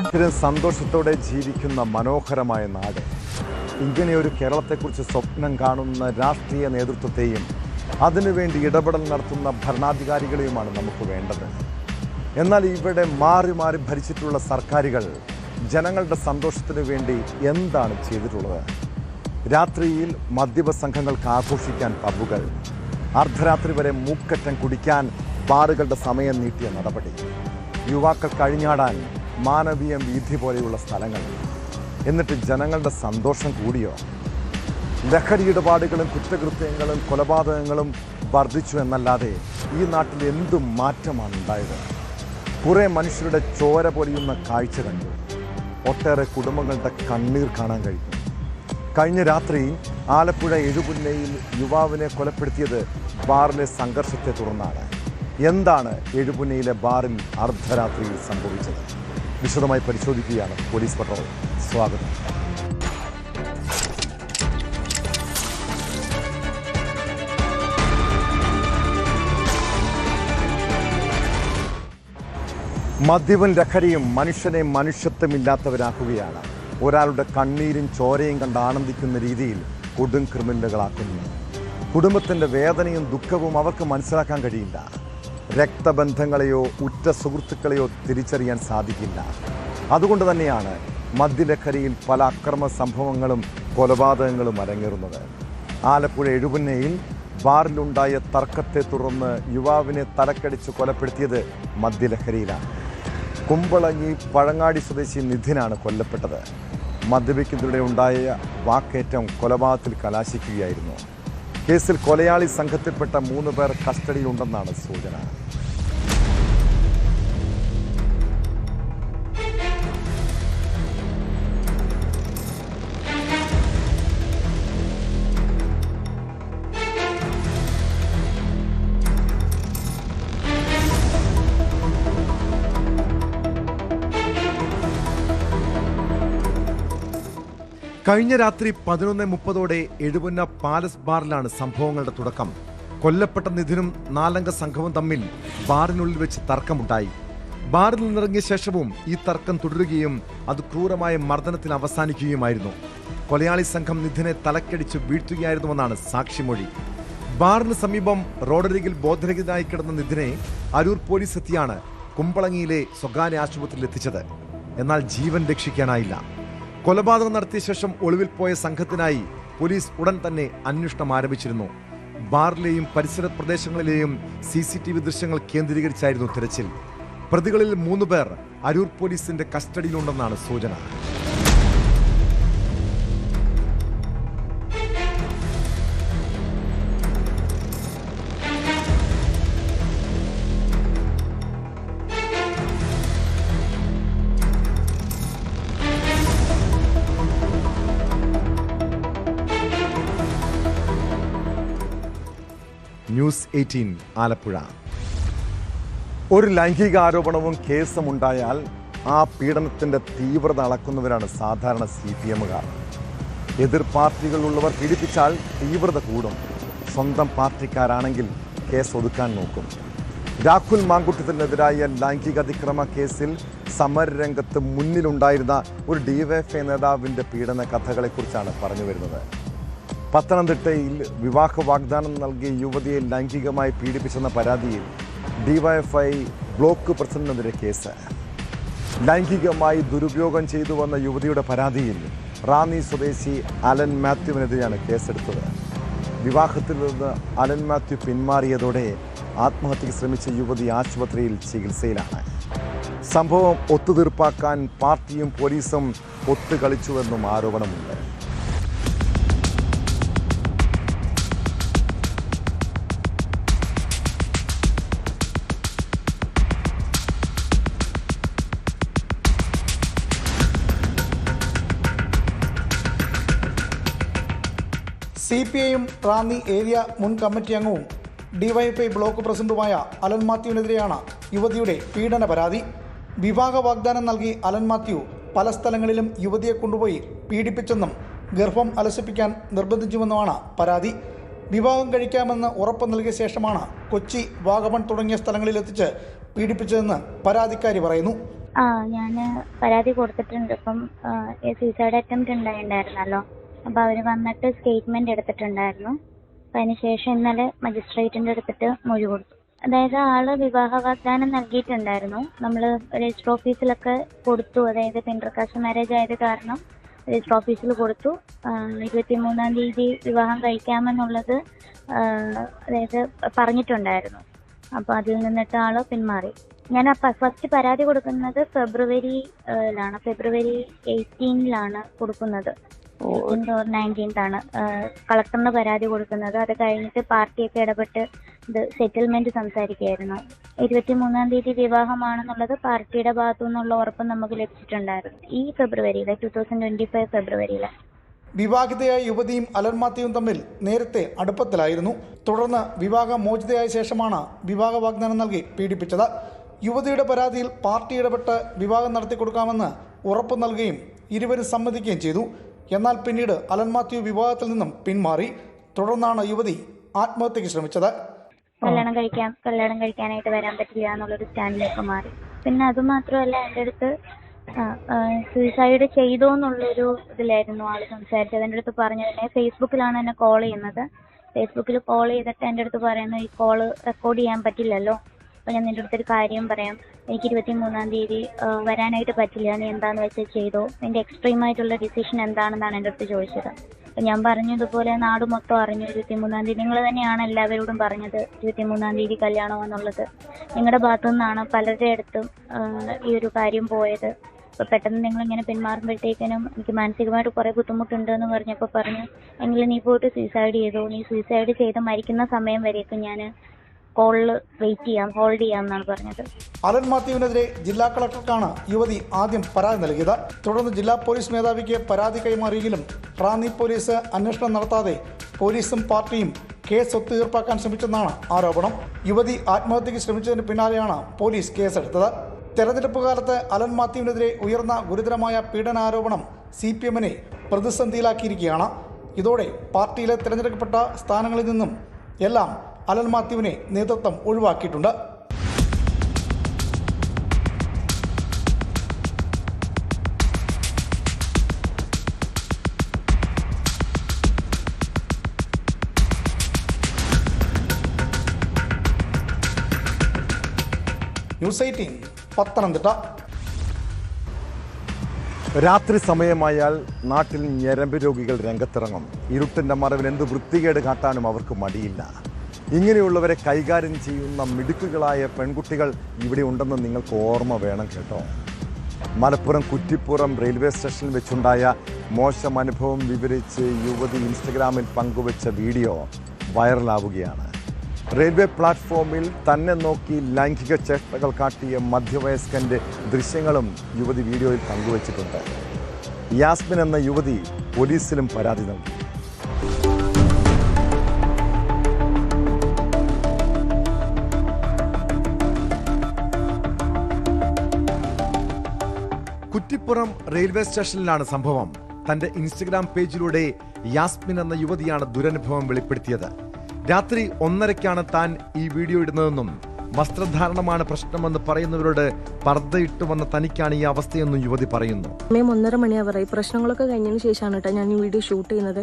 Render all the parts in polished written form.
ഇത്തരം സന്തോഷത്തോടെ ജീവിക്കുന്ന മനോഹരമായ നാട്. ഇങ്ങനെയൊരു കേരളത്തെക്കുറിച്ച് സ്വപ്നം കാണുന്ന രാഷ്ട്രീയ നേതൃത്വത്തെയും അതിനുവേണ്ടി ഇടപെടൽ നടത്തുന്ന ഭരണാധികാരികളെയുമാണ് നമുക്ക് വേണ്ടത്. എന്നാൽ ഇവിടെ മാറി മാറി ഭരിച്ചിട്ടുള്ള സർക്കാരുകൾ ജനങ്ങളുടെ സന്തോഷത്തിനു വേണ്ടി എന്താണ് ചെയ്തിട്ടുള്ളത്? രാത്രിയിൽ മദ്യപ സംഘങ്ങൾക്ക് ആഘോഷിക്കാൻ പബ്ബുകൾ, അർദ്ധരാത്രി വരെ മൂക്കറ്റം കുടിക്കാൻ ബാറുകളുടെ സമയം നീട്ടിയ നടപടി, യുവാക്കൾ കഴിഞ്ഞാടാൻ മാനവീയം വീഥി പോലെയുള്ള സ്ഥലങ്ങൾ. എന്നിട്ട് ജനങ്ങളുടെ സന്തോഷം കൂടിയോ? ലഹരി ഇടപാടുകളും കുറ്റകൃത്യങ്ങളും കൊലപാതകങ്ങളും വർദ്ധിച്ചു എന്നല്ലാതെ ഈ നാട്ടിൽ എന്തും മാറ്റമാണ് ഉണ്ടായത്? കുറേ മനുഷ്യരുടെ ചോര പൊലിയുന്ന കാഴ്ച കണ്ടു. ഒട്ടേറെ കുടുംബങ്ങളുടെ കണ്ണീർ കാണാൻ കഴിഞ്ഞു. കഴിഞ്ഞ രാത്രി ആലപ്പുഴ എഴുപുന്നയിൽ യുവാവിനെ കൊലപ്പെടുത്തിയത് ബാറിലെ സംഘർഷത്തെ തുടർന്നാണ്. എന്താണ് എഴുപുന്നയിലെ ബാറിൽ അർദ്ധരാത്രിയിൽ സംഭവിച്ചത്? വിശദമായി പരിശോധിക്കുകയാണ് പോലീസ് പട്രോൾ. സ്വാഗതം. മദ്യവും ലഹരിയും മനുഷ്യനെ മനുഷ്യത്വമില്ലാത്തവരാക്കുകയാണ്. ഒരാളുടെ കണ്ണീരും ചോരയും കണ്ട് ആനന്ദിക്കുന്ന രീതിയിൽ കൊടും ക്രിമിനലുകളാക്കുന്നു. കുടുംബത്തിൻ്റെ വേദനയും ദുഃഖവും അവർക്ക് മനസ്സിലാക്കാൻ കഴിയില്ല. രക്തബന്ധങ്ങളെയോ ഉറ്റ സുഹൃത്തുക്കളെയോ തിരിച്ചറിയാൻ സാധിക്കില്ല. അതുകൊണ്ട് തന്നെയാണ് മദ്യലഹരിയിൽ പല അക്രമ സംഭവങ്ങളും കൊലപാതകങ്ങളും അരങ്ങേറുന്നത്. ആലപ്പുഴ എഴുപുന്നയിൽ ബാറിലുണ്ടായ തർക്കത്തെ തുടർന്ന് യുവാവിനെ തലക്കടിച്ച് കൊലപ്പെടുത്തിയത് മദ്യലഹരിയിലാണ്. കുമ്പളങ്ങി പഴങ്ങാടി സ്വദേശി നിധിനാണ് കൊല്ലപ്പെട്ടത്. മദ്യപിക്കുന്നതിലൂടെ ഉണ്ടായ വാക്കേറ്റം കൊലപാതകത്തിൽ കലാശിക്കുകയായിരുന്നു. കേസിൽ കൊലയാളി സംഘത്തിൽപ്പെട്ട 3 പേർ കസ്റ്റഡിയിലുണ്ടെന്നാണ് സൂചന. കഴിഞ്ഞ രാത്രി 11:30 എഴുപുന്ന പാലസ് ബാറിലാണ് സംഭവങ്ങളുടെ തുടക്കം. കൊല്ലപ്പെട്ട നിധിനും 4 സംഘവും തമ്മിൽ ബാറിനുള്ളിൽ വെച്ച് തർക്കമുണ്ടായി. ബാറിൽ നിന്നിറങ്ങിയ ശേഷവും ഈ തർക്കം തുടരുകയും അത് ക്രൂരമായ മർദ്ദനത്തിൽ അവസാനിക്കുകയുമായിരുന്നു. കൊലയാളി സംഘം നിധിനെ തലക്കടിച്ച് വീഴ്ത്തുകയായിരുന്നുവെന്നാണ് സാക്ഷിമൊഴി. ബാറിന് സമീപം റോഡരികിൽ ബോധരഹിതനായി കിടന്ന നിധിനെ അരൂർ പോലീസ് എത്തിയാണ് കുമ്പളങ്ങിയിലെ സ്വകാര്യ ആശുപത്രിയിൽ എത്തിച്ചത്. എന്നാൽ ജീവൻ രക്ഷിക്കാനായില്ല. കൊലപാതകം നടത്തിയ ശേഷം ഒളിവിൽ പോയ സംഘത്തിനായി പോലീസ് ഉടൻ തന്നെ അന്വേഷണം ആരംഭിച്ചിരുന്നു. ബാറിലെയും പരിസര പ്രദേശങ്ങളിലെയും CCTV ദൃശ്യങ്ങൾ കേന്ദ്രീകരിച്ചായിരുന്നു തിരച്ചിൽ. പ്രതികളിൽ 3 പേർ അരൂർ പോലീസിന്റെ കസ്റ്റഡിയിലുണ്ടെന്നാണ് സൂചന. ന്യൂസ് 18 ആലപ്പുഴ. ഒരു ലൈംഗിക ആരോപണവും കേസും ഉണ്ടായാൽ ആ പീഡനത്തിൻ്റെ തീവ്രത അളക്കുന്നവരാണ് സാധാരണ CPMകാർ. എതിർ പാർട്ടികളുള്ളവർ പീഡിപ്പിച്ചാൽ തീവ്രത കൂടും. സ്വന്തം പാർട്ടിക്കാരാണെങ്കിൽ കേസ് ഒതുക്കാൻ നോക്കും. രാഹുൽ മാങ്കുട്ടത്തിനെതിരായ ലൈംഗിക അതിക്രമ കേസിൽ സമരരംഗത്ത് മുന്നിലുണ്ടായിരുന്ന ഒരു DYFI നേതാവിൻ്റെ പീഡന കഥകളെക്കുറിച്ചാണ് പറഞ്ഞു വരുന്നത്. പത്തനംതിട്ടയിൽ വിവാഹ വാഗ്ദാനം നൽകിയ യുവതിയെ ലൈംഗികമായി പീഡിപ്പിച്ചെന്ന പരാതിയിൽ DYFI ബ്ലോക്ക് പ്രസിഡന്റിനെതിരെ കേസ്. ലൈംഗികമായി ദുരുപയോഗം ചെയ്തുവന്ന യുവതിയുടെ പരാതിയിൽ റാന്നി സ്വദേശി അലൻ മാത്യുവിനെതിരെയാണ് കേസെടുത്തത്. വിവാഹത്തിൽ നിന്ന് അലൻ മാത്യു പിന്മാറിയതോടെ ആത്മഹത്യയ്ക്ക് ശ്രമിച്ച യുവതി ആശുപത്രിയിൽ ചികിത്സയിലാണ്. സംഭവം ഒത്തുതീർപ്പാക്കാൻ പാർട്ടിയും പോലീസും ഒത്തുകളിച്ചുവെന്നും ആരോപണമുണ്ട്. CPIM റാന്നി ഏരിയ മുൻ കമ്മിറ്റി അംഗവും DYFI ബ്ലോക്ക് പ്രസിഡന്റുമായ അലൻ മാത്യുവിനെതിരെയാണ് യുവതിയുടെ പീഡന പരാതി. വിവാഹ വാഗ്ദാനം നൽകി അലൻ മാത്യു പല സ്ഥലങ്ങളിലും യുവതിയെ കൊണ്ടുപോയി പീഡിപ്പിച്ചെന്നും ഗർഭം അലസിപ്പിക്കാൻ നിർബന്ധിച്ചുവെന്നുമാണ് പരാതി. വിവാഹം കഴിക്കാമെന്ന് ഉറപ്പ് നൽകിയ ശേഷമാണ് കൊച്ചി, വാഗമൺ തുടങ്ങിയ സ്ഥലങ്ങളിലെത്തിച്ച് പീഡിപ്പിച്ചതെന്ന് പരാതിക്കാരി പറയുന്നു. ഞാൻ പരാതി കൊടുത്തിട്ടുണ്ട്. ഇപ്പം സൂയിസൈഡ് അറ്റംപ്റ്റ് ഉണ്ടായിരുന്നല്ലോ. അപ്പോൾ അവർ വന്നിട്ട് സ്റ്റേറ്റ്മെൻറ്റ് എടുത്തിട്ടുണ്ടായിരുന്നു. അപ്പം അതിന് ശേഷം ഇന്നലെ മജിസ്ട്രേറ്റിൻ്റെ അടുത്തിട്ട് മൊഴി കൊടുത്തു. അതായത് ആള് വിവാഹ വാഗ്ദാനം നൽകിയിട്ടുണ്ടായിരുന്നു. നമ്മൾ രജിസ്റ്റർ ഓഫീസിലൊക്കെ കൊടുത്തു. അതായത് ഇന്റർകാസ്റ്റ് മാരേജ് ആയത് കാരണം രജിസ്റ്റർ ഓഫീസിൽ കൊടുത്തു. 23-ാം തീയതി വിവാഹം കഴിക്കാമെന്നുള്ളത് അതായത് പറഞ്ഞിട്ടുണ്ടായിരുന്നു. അപ്പോൾ അതിൽ നിന്നിട്ട് ആള് പിന്മാറി. ഞാൻ ഫസ്റ്റ് പരാതി കൊടുക്കുന്നത് ഫെബ്രുവരി 18 കൊടുക്കുന്നത്. 19 കളക്ടറിന് പരാതി കൊടുക്കുന്നത്. അത് കഴിഞ്ഞിട്ട് പാർട്ടിയൊക്കെ ഇടപെട്ട് ഇത് സെറ്റിൽമെന്റ് സംസാരിക്കുകയായിരുന്നു. 23-ാം തീയതി വിവാഹമാണെന്നുള്ളത് പാർട്ടിയുടെ ഭാഗത്തു നിന്നുള്ള ഉറപ്പ് നമുക്ക് ലഭിച്ചിട്ടുണ്ടായിരുന്നു. ഈ 2025 ഫെബ്രുവരിയിലെ വിവാഹിതയായ യുവതിയും അലൻ മാത്യുവും തമ്മിൽ നേരത്തെ അടുപ്പത്തിലായിരുന്നു. തുടർന്ന് വിവാഹ മോചിതയായ ശേഷമാണ് വിവാഹ വാഗ്ദാനം നൽകി പീഡിപ്പിച്ചത്. യുവതിയുടെ പരാതിയിൽ പാർട്ടി ഇടപെട്ട് വിവാഹം നടത്തിക്കൊടുക്കാമെന്ന് ഉറപ്പ് നൽകുകയും ഇരുവരും സമ്മതിക്കുകയും ചെയ്തു. എന്നാൽ പിന്നീട് അലൻ മാത്യു വിവാഹത്തിൽ നിന്നും പിന്മാറി. തുടർന്നാണ് യുവതി ആത്മഹത്യക്ക് ശ്രമിച്ചത്. കല്യാണം കഴിക്കാനായിട്ട് വരാൻ പറ്റില്ല എന്നുള്ളൊരു സ്റ്റാൻഡിലേക്ക് മാറി. പിന്നെ അതുമാത്രമല്ല, എൻ്റെ അടുത്ത് സൂയിസൈഡ് ചെയ്തോ എന്നുള്ളൊരു ഇതിലായിരുന്നു ആള് സംസാരിച്ചത്. എൻ്റെ അടുത്ത് പറഞ്ഞതിനെ ഫേസ്ബുക്കിലാണ് എന്നെ കോൾ ചെയ്യുന്നത്. ഫേസ്ബുക്കിൽ കോൾ ചെയ്തിട്ട് എൻ്റെ അടുത്ത് പറയുന്നു, ഈ കോള് റെക്കോർഡ് ചെയ്യാൻ പറ്റില്ലല്ലോ, അപ്പോൾ ഞാൻ നിൻ്റെ അടുത്തൊരു കാര്യം പറയാം, എനിക്ക് 23-ാം തീയതി വരാനായിട്ട് പറ്റില്ല, നീ എന്താണെന്ന് വെച്ചാൽ ചെയ്തോ, നിൻ്റെ എക്സ്ട്രീമായിട്ടുള്ള ഡിസിഷൻ എന്താണെന്നാണ് എൻ്റെ അടുത്ത് ചോദിച്ചത്. അപ്പം ഞാൻ പറഞ്ഞു, ഇതുപോലെ നാട് മൊത്തം അറിഞ്ഞു 23-ാം തീയതി, നിങ്ങൾ തന്നെയാണ് എല്ലാവരോടും പറഞ്ഞത് 23-ാം തീയതി കല്യാണമെന്നുള്ളത്, നിങ്ങളുടെ ഭാഗത്തു നിന്നാണ് പലരുടെ അടുത്തും ഈ ഒരു കാര്യം പോയത്. അപ്പോൾ പെട്ടെന്ന് നിങ്ങളിങ്ങനെ പിന്മാറുമ്പോഴത്തേക്കിനും എനിക്ക് മാനസികമായിട്ട് കുറേ ബുദ്ധിമുട്ടുണ്ട് എന്ന് പറഞ്ഞപ്പോൾ പറഞ്ഞു, എങ്കിലും നീ പോയിട്ട് സൂയിസൈഡ് ചെയ്തോ, നീ സൂയിസൈഡ് ചെയ്ത് മരിക്കുന്ന സമയം വരെയൊക്കെ ഞാൻ കോളിൽ ഹോൾഡ് ചെയ്യാം എന്നാണ് പറഞ്ഞത്. അലൻ മാത്യുവിനെതിരെ ജില്ലാ കളക്ടർക്കാണ് യുവതി ആദ്യം പരാതി നൽകിയത്. തുടർന്ന് ജില്ലാ പോലീസ് മേധാവിക്ക് പരാതി കൈമാറിയെങ്കിലും റാന്നി പോലീസ് അന്വേഷണം നടത്താതെ പോലീസും പാർട്ടിയും കേസ് ഒത്തുതീർപ്പാക്കാൻ ശ്രമിച്ചെന്നാണ് ആരോപണം. യുവതി ആത്മഹത്യക്ക് ശ്രമിച്ചതിന് പിന്നാലെയാണ് പോലീസ് കേസെടുത്തത്. തെരഞ്ഞെടുപ്പ് കാലത്ത് അലൻ മാത്യുവിനെതിരെ ഉയർന്ന ഗുരുതരമായ പീഡനാരോപണം CPM-നെ പ്രതിസന്ധിയിലാക്കിയിരിക്കുകയാണ്. ഇതോടെ പാർട്ടിയിലെ തിരഞ്ഞെടുക്കപ്പെട്ട സ്ഥാനങ്ങളിൽ നിന്നും എല്ലാം അലൻ മാത്യുവിനെ നേതൃത്വം ഒഴിവാക്കിയിട്ടുണ്ട്. ന്യൂസ് 18 പത്തനംതിട്ട. രാത്രി സമയമായാൽ നാട്ടിൽ ഞരമ്പ് രോഗികൾ രംഗത്തിറങ്ങും. ഇരുട്ടിൻ്റെ മറവിൽ എന്ത് വൃത്തികേട് കാട്ടാനും അവർക്ക് മടിയില്ല. ഇങ്ങനെയുള്ളവരെ കൈകാര്യം ചെയ്യുന്ന മിടുക്കുകളായ പെൺകുട്ടികൾ ഇവിടെ ഉണ്ടെന്ന് നിങ്ങൾക്ക് ഓർമ്മ വേണം കേട്ടോ. മലപ്പുറം കുറ്റിപ്പുറം റെയിൽവേ സ്റ്റേഷനിൽ വെച്ചുണ്ടായ മോശം അനുഭവം വിവരിച്ച് യുവതി ഇൻസ്റ്റഗ്രാമിൽ പങ്കുവച്ച വീഡിയോ വൈറലാവുകയാണ്. റെയിൽവേ പ്ലാറ്റ്ഫോമിൽ തന്നെ നോക്കി ലൈംഗിക ചേഷ്ടകൾ കാട്ടിയ മധ്യവയസ്കൻ്റെ ദൃശ്യങ്ങളും യുവതി വീഡിയോയിൽ പങ്കുവച്ചിട്ടുണ്ട്. യാസ്മിൻ എന്ന യുവതി പോലീസിലും പരാതി നൽകി. കുറ്റിപ്പുറം റെയിൽവേ സ്റ്റേഷനിലാണ് സംഭവം. തന്റെ ഇൻസ്റ്റഗ്രാം പേജിലൂടെ യാസ്മിൻ എന്ന യുവതിയാണ് ദുരനുഭവം വെളിപ്പെടുത്തിയത്. രാത്രി 1:30-ക്കാണ് താൻ ഈ വീഡിയോ ഇടുന്നതെന്നും വസ്ത്രധാരണമാണ് പ്രശ്നമെന്ന് പറയുന്നവരോട് പർദ്ദയിട്ട് വന്ന തനിക്കാണ് ഈ അവസ്ഥയെന്നും യുവതി പറയുന്നു. സമയം 1:30 മണിയാവറായി. പ്രശ്നങ്ങളൊക്കെ കഴിഞ്ഞതിന് ശേഷമാണ് കേട്ടോ ഞാൻ ഈ വീഡിയോ ഷൂട്ട് ചെയ്യുന്നത്.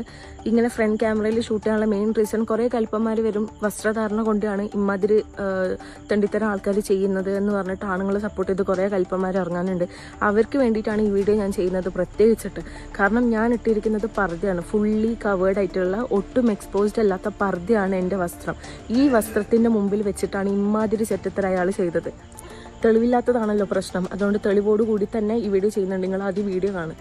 ഇങ്ങനെ ഫ്രണ്ട് ക്യാമറയിൽ ഷൂട്ട് ചെയ്യാനുള്ള മെയിൻ റീസൺ, കുറേ കൽപ്പന്മാർ വരും വസ്ത്രധാരണ കൊണ്ടാണ് ഇമ്മാതിരി തെണ്ടിത്തരം ആൾക്കാർ ചെയ്യുന്നത് എന്ന് പറഞ്ഞിട്ട് ആണുങ്ങളെ സപ്പോർട്ട് ചെയ്ത് കുറേ കൽപ്പന്മാർ ഇറങ്ങാനുണ്ട്. അവർക്ക് വേണ്ടിയിട്ടാണ് ഈ വീഡിയോ ഞാൻ ചെയ്യുന്നത് പ്രത്യേകിച്ചിട്ട്. കാരണം ഞാൻ ഇട്ടിരിക്കുന്നത് പർദ്ദയാണ്, ഫുള്ളി കവേർഡ് ആയിട്ടുള്ള ഒട്ടും എക്സ്പോസ്ഡ് അല്ലാത്ത പർദ്ദയാണ് എൻ്റെ വസ്ത്രം. ഈ വസ്ത്രത്തിൻ്റെ മുമ്പിൽ വെച്ചിട്ടാണ് ഇമ്മാതിരി സെറ്റത്തര അയാൾ ചെയ്തത്. തെളിവില്ലാത്തതാണല്ലോ പ്രശ്നം. അതുകൊണ്ട് തെളിവോടുകൂടി തന്നെ ഈ വീഡിയോ ചെയ്യുന്നുണ്ട്. നിങ്ങൾ ആദ്യം വീഡിയോ കാണും.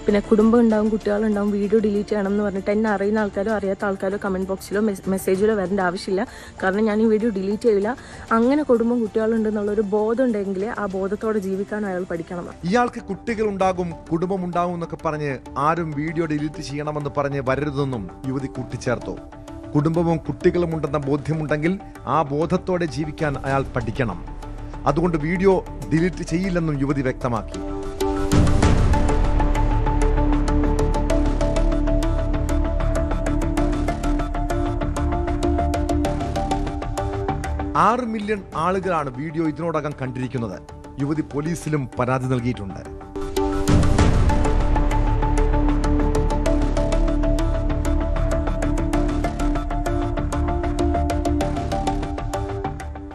പിന്നെ കുടുംബം ഉണ്ടാവും, കുട്ടികളുണ്ടാവും, വീഡിയോ ഡിലീറ്റ് ചെയ്യണം എന്ന് പറഞ്ഞിട്ട് എന്നെ അറിയുന്ന ആൾക്കാരോ അറിയാത്ത ആൾക്കാരോ കമൻറ്റ് ബോക്സിലോ മെസ്സേജിലോ വരേണ്ട ആവശ്യമില്ല. കാരണം ഞാൻ ഈ വീഡിയോ ഡിലീറ്റ് ചെയ്യില്ല. അങ്ങനെ കുടുംബം കുട്ടികളുണ്ടെന്നുള്ളൊരു ബോധം ഉണ്ടെങ്കിൽ ആ ബോധത്തോടെ ജീവിക്കാൻ അയാൾ പഠിക്കണം. ഇയാൾക്ക് കുട്ടികളുണ്ടാകും, കുടുംബമുണ്ടാകും എന്നൊക്കെ പറഞ്ഞ് ആരും വീഡിയോ ഡിലീറ്റ് ചെയ്യണമെന്ന് പറഞ്ഞ് വരരുതെന്നും യുവതി കൂട്ടിച്ചേർത്തു. കുടുംബവും കുട്ടികളും ഉണ്ടെന്ന ബോധ്യമുണ്ടെങ്കിൽ ആ ബോധത്തോടെ ജീവിക്കാൻ അയാൾ പഠിക്കണം. അതുകൊണ്ട് വീഡിയോ ഡിലീറ്റ് ചെയ്യില്ലെന്നും യുവതി വ്യക്തമാക്കി. 6 മില്യൺ ആളുകളാണ് വീഡിയോ ഇതിനോടകം കണ്ടിരിക്കുന്നത്. യുവതി പോലീസിലും പരാതി നൽകിയിട്ടുണ്ട്.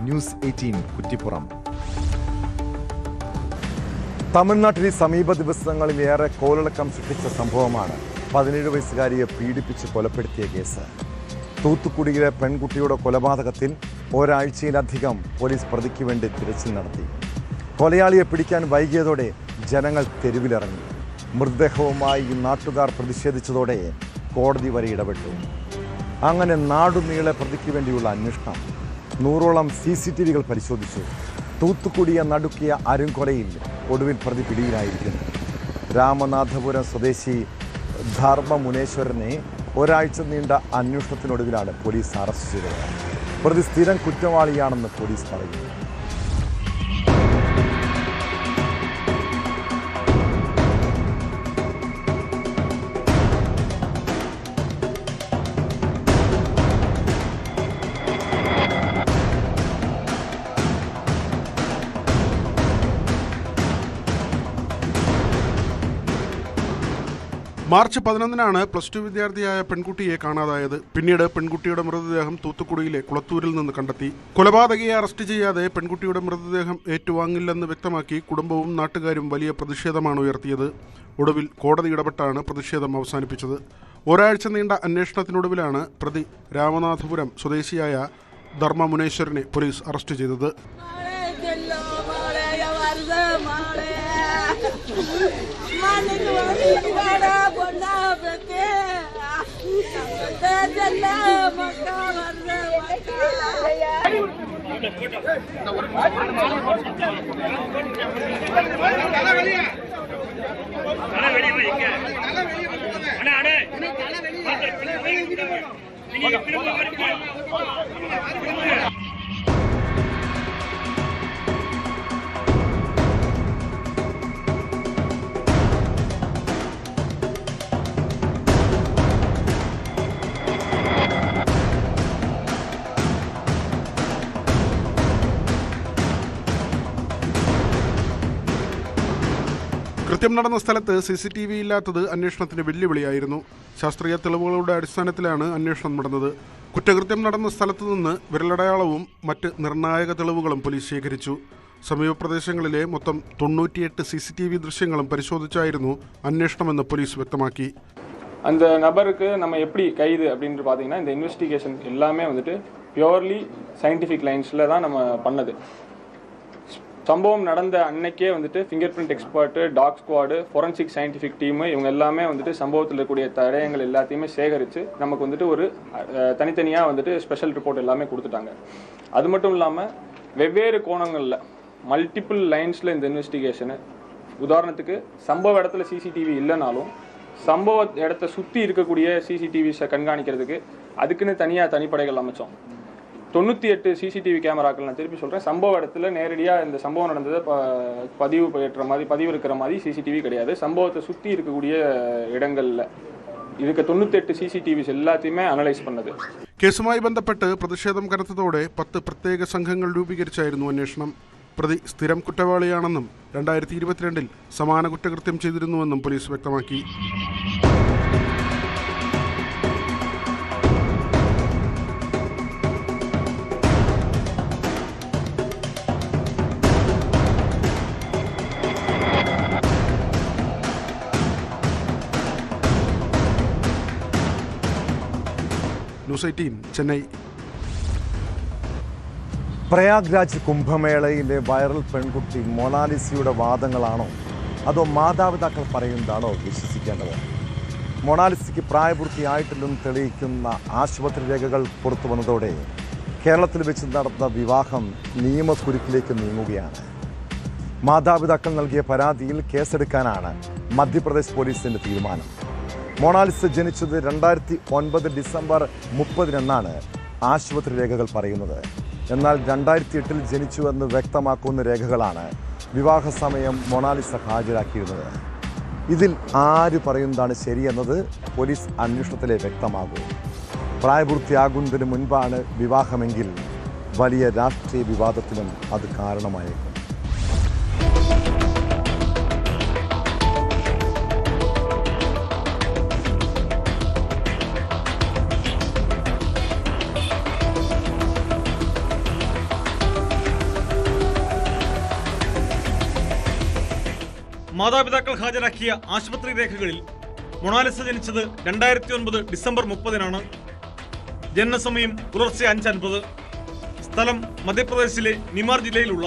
ന്യൂസ് 18 കുറ്റിപ്പുറം. തമിഴ്നാട്ടിൽ സമീപ ദിവസങ്ങളിലേറെ കോളിളക്കം സൃഷ്ടിച്ച സംഭവമാണ് 17 വയസ്സുകാരിയെ പീഡിപ്പിച്ച് കൊലപ്പെടുത്തിയ കേസ്. തൂത്തുക്കുടിയിലെ പെൺകുട്ടിയുടെ കൊലപാതകത്തിൽ ഒരാഴ്ചയിലധികം പോലീസ് പ്രതിക്ക് വേണ്ടി തിരച്ചിൽ നടത്തി. കൊലയാളിയെ പിടിക്കാൻ വൈകിയതോടെ ജനങ്ങൾ തെരുവിലിറങ്ങി. മൃതദേഹവുമായി നാട്ടുകാർ പ്രതിഷേധിച്ചതോടെ കോടതി വരെ ഇടപെട്ടു. അങ്ങനെ നാടുനീളെ പ്രതിക്ക് വേണ്ടിയുള്ള അന്വേഷണം. 100ഓളം CCTVകൾ പരിശോധിച്ചു. തൂത്തുക്കുടിയെ നടുക്കിയ അരുംകൊലയിൽ ഒടുവിൽ പ്രതി പിടിയിലായിരിക്കുന്നു. രാമനാഥപുരം സ്വദേശി ധർമ്മ മുനേശ്വരനെ ഒരാഴ്ച നീണ്ട അന്വേഷണത്തിനൊടുവിലാണ് പോലീസ് അറസ്റ്റ് ചെയ്തത്. പ്രതി സ്ഥിരം കുറ്റവാളിയാണെന്ന് പോലീസ് പറയുന്നു. മാർച്ച് 11-നാണ് +2 വിദ്യാർത്ഥിയായ പെൺകുട്ടിയെ കാണാതായത്. പിന്നീട് പെൺകുട്ടിയുടെ മൃതദേഹം തൂത്തുക്കുടിയിലെ കുളത്തൂരിൽ നിന്ന് കണ്ടെത്തി. കൊലപാതകയെ അറസ്റ്റ് ചെയ്യാതെ പെൺകുട്ടിയുടെ മൃതദേഹം ഏറ്റുവാങ്ങില്ലെന്ന് വ്യക്തമാക്കി കുടുംബവും നാട്ടുകാരും വലിയ പ്രതിഷേധമാണ് ഉയർത്തിയത്. ഒടുവിൽ കോടതി ഇടപെട്ടാണ് പ്രതിഷേധം അവസാനിപ്പിച്ചത്. ഒരാഴ്ച നീണ്ട അന്വേഷണത്തിനൊടുവിലാണ് പ്രതി രാമനാഥപുരം സ്വദേശിയായ ധർമ്മ മുനേശ്വരനെ പോലീസ് അറസ്റ്റ് ചെയ്തത്. കൃത്യം നടന്ന സ്ഥലത്ത് CCTV ഇല്ലാത്തത് അന്വേഷണത്തിന് വെല്ലുവിളിയായിരുന്നു. ശാസ്ത്രീയ തെളിവുകളുടെ അടിസ്ഥാനത്തിലാണ് അന്വേഷണം നടന്നത്. കുറ്റകൃത്യം നടന്ന സ്ഥലത്തു നിന്ന് വിരലടയാളവും മറ്റ് നിർണായക തെളിവുകളും പോലീസ് ശേഖരിച്ചു. സമീപ പ്രദേശങ്ങളിലെ മൊത്തം 98 CCTV ദൃശ്യങ്ങളും പരിശോധിച്ചായിരുന്നു അന്വേഷണമെന്ന് പോലീസ് വ്യക്തമാക്കി. அந்த நபருக்கு நம்ம எப்படி கைது அப்படின்ட்டு பார்த்தீங்கன்னா இந்த இன்வெஸ்டிகேஷன் எல்லாமே வந்துட்டு பியூர்லி சயின்டிஃபிக் லைன்ஸில் தான் நம்ம பண்ணது. சம்பவம் நடந்த அன்னைக்கே வந்துட்டு fingerprint expert, dog squad, forensic scientific team இவங்க எல்லாமே வந்துட்டு சம்பவத்தில் இருக்கக்கூடிய தடயங்கள் எல்லாத்தையுமே சேகரித்து நமக்கு வந்துட்டு ஒரு தனித்தனியாக வந்துட்டு ஸ்பெஷல் ரிப்போர்ட் எல்லாமே கொடுத்துட்டாங்க. அது மட்டும் இல்லாமல் வெவ்வேறு கோணங்களில் மல்டிபிள் லைன்ஸில் இந்த இன்வெஸ்டிகேஷனு, உதாரணத்துக்கு சம்பவ இடத்துல CCTV இல்லைனாலும் சம்பவ இடத்த சுற்றி இருக்கக்கூடிய CCTVஸை கண்காணிக்கிறதுக்கு அதுக்குன்னு தனிப்படைகள் அமைச்சோம். 98 CCTV கேமராக்கள், நான் திருப்பி சொல்கிறேன், சம்பவ இடத்துல நேரடியாக இந்த சம்பவம் நடந்ததை பதிவு இருக்கிற மாதிரி CCTV கிடையாது. சம்பவத்தை சுற்றி இருக்கக்கூடிய இடங்களில் இதுக்கு 98 CCTVs എല്ലാத்தைയുമേ അനലൈസ് பண்ணது. കേസുമായി ബന്ധപ്പെട്ട് പ്രതിഷേധം കനത്തതോടെ 10 പ്രത്യേക സംഘങ്ങൾ രൂപീകരിച്ചായിരുന്നു അന്വേഷണം. പ്രതി സ്ഥിരം കുറ്റവാളിയാണെന്നും 2022-ൽ സമാന കുറ്റകൃത്യം ചെയ്തിരുന്നുവെന്നും പോലീസ് വ്യക്തമാക്കി. ന്യൂസ് 18 ചെന്നൈ. പ്രയാഗ്രാജ് കുംഭമേളയിലെ വൈറൽ പെൺകുട്ടി മൊണാലിസയുടെ വാദങ്ങളാണോ അതോ മാതാപിതാക്കൾ പറയുന്നതാണോ വിശ്വസിക്കേണ്ടത്? മൊണാലിസയ്ക്ക് പ്രായപൂർത്തിയായിട്ടില്ലെന്ന് തെളിയിക്കുന്ന ആശുപത്രി രേഖകൾ പുറത്തു വന്നതോടെ കേരളത്തിൽ വെച്ച് നടന്ന വിവാഹം നിയമക്കുരുക്കിലേക്ക് നീങ്ങുകയാണ്. മാതാപിതാക്കൾ നൽകിയ പരാതിയിൽ കേസെടുക്കാനാണ് മധ്യപ്രദേശ് പോലീസിൻ്റെ തീരുമാനം. മൊണാലിസ ജനിച്ചത് 2009 ഡിസംബർ 30-നാണ് ആശുപത്രി രേഖകൾ പറയുന്നത്. എന്നാൽ 2008-ൽ ജനിച്ചുവെന്ന് വ്യക്തമാക്കുന്ന രേഖകളാണ് വിവാഹ സമയം മൊണാലിസ ഹാജരാക്കിയിരുന്നത്. ഇതിൽ ആര് പറയുന്നതാണ് ശരിയെന്നത് പോലീസ് അന്വേഷണത്തിലെ വ്യക്തമാകൂ. പ്രായപൂർത്തിയാകുന്നതിന് മുൻപാണ് വിവാഹമെങ്കിൽ വലിയ രാഷ്ട്രീയ വിവാദത്തിനും അത് കാരണമായേക്കും. മാതാപിതാക്കൾ ഹാജരാക്കിയ ആശുപത്രി രേഖകളിൽ മൊണാലിസ ജനിച്ചത് 2009 ഡിസംബർ 30-നാണ്. ജനനസമയം പുലർച്ചെ 5:50. സ്ഥലം മധ്യപ്രദേശിലെ നിമാർ ജില്ലയിലുള്ള